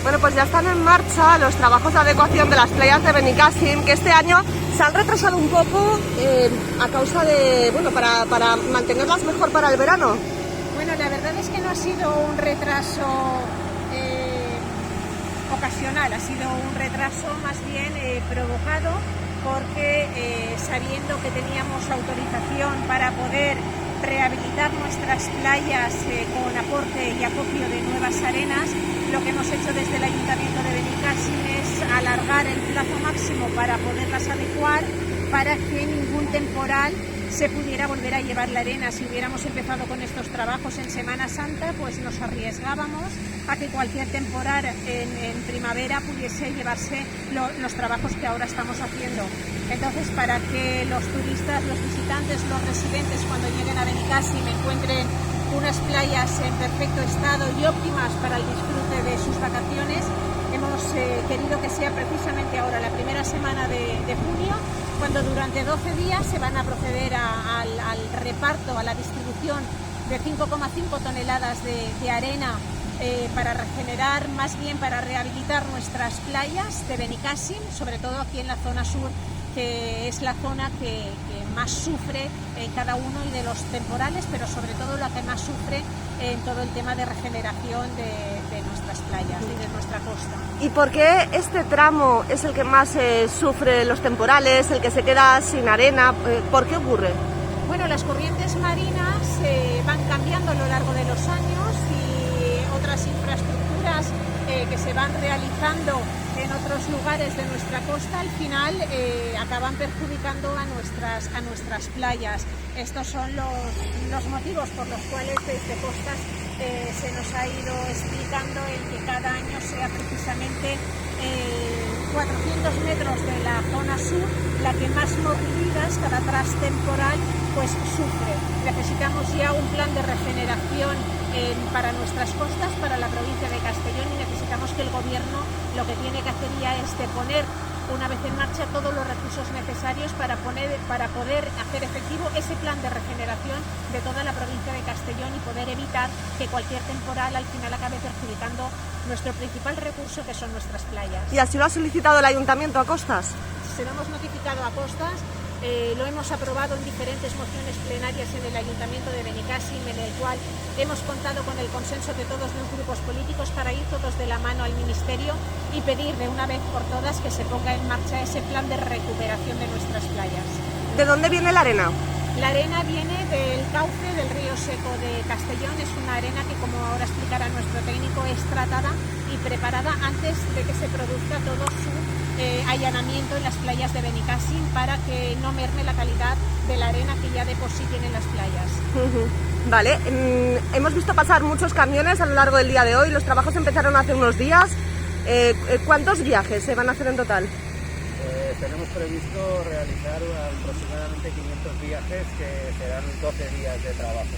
Bueno, pues ya están en marcha los trabajos de adecuación de las playas de Benicàssim, que este año se han retrasado un poco a causa de, bueno, para mantenerlas mejor para el verano. Bueno, la verdad es que no ha sido un retraso ocasional, ha sido un retraso más bien provocado porque sabiendo que teníamos autorización para poder rehabilitar nuestras playas con aporte y acopio de nuevas arenas, lo que hemos hecho desde el Ayuntamiento de Benicàssim es alargar el plazo máximo para poderlas adecuar para que ningún temporal se pudiera volver a llevar la arena. Si hubiéramos empezado con estos trabajos en Semana Santa, pues nos arriesgábamos a que cualquier temporal en primavera pudiese llevarse los trabajos que ahora estamos haciendo. Entonces, para que los turistas, los visitantes, los residentes, cuando lleguen a Benicàssim encuentren unas playas en perfecto estado y óptimas para el disfrute de sus vacaciones, hemos querido que sea precisamente ahora, la primera semana de junio, cuando durante 12 días se van a proceder al reparto, a la distribución de 5,5 toneladas de arena para regenerar, más bien para rehabilitar nuestras playas de Benicàssim, sobre todo aquí en la zona sur, que es la zona que más sufre en cada uno de los temporales, pero sobre todo la que más sufre en todo el tema de regeneración de nuestras playas y de nuestra costa. ¿Y por qué este tramo es el que más sufre los temporales, el que se queda sin arena? ¿Por qué ocurre? Bueno, las corrientes marinas van cambiando a lo largo de los años y otras infraestructuras que se van realizando en otros lugares de nuestra costa al final acaban perjudicando a nuestras playas. Estos son los motivos por los cuales desde Costas se nos ha ido explicando el que cada año sea precisamente 400 metros de la zona sur la que más mordidas cada tras temporal pues sufre. Necesitamos ya un plan de regeneración para nuestras costas, para la provincia de Castellón, y necesitamos que el gobierno lo que tiene que hacer ya es de poner una vez en marcha todos los recursos necesarios para poder hacer efectivo ese plan de regeneración de toda la provincia de Castellón y poder evitar que cualquier temporal al final acabe perjudicando nuestro principal recurso, que son nuestras playas. ¿Y así lo ha solicitado el Ayuntamiento a Costas? Se lo hemos notificado a Costas. Lo hemos aprobado en diferentes mociones plenarias en el Ayuntamiento de Benicàssim, en el cual hemos contado con el consenso de todos los grupos políticos para ir todos de la mano al Ministerio y pedir de una vez por todas que se ponga en marcha ese plan de recuperación de nuestras playas. ¿De dónde viene la arena? La arena viene del cauce del río Seco de Castellón. Es una arena que, como ahora explicará nuestro técnico, es tratada y preparada antes de que se produzca todo su allanamiento en las playas de Benicàssim para que no merme la calidad de la arena que ya de por sí tienen las playas. Vale, hemos visto pasar muchos camiones a lo largo del día de hoy. Los trabajos empezaron hace unos días. ¿Cuántos viajes se van a hacer en total? Tenemos previsto realizar aproximadamente 500 viajes, que serán 12 días de trabajo.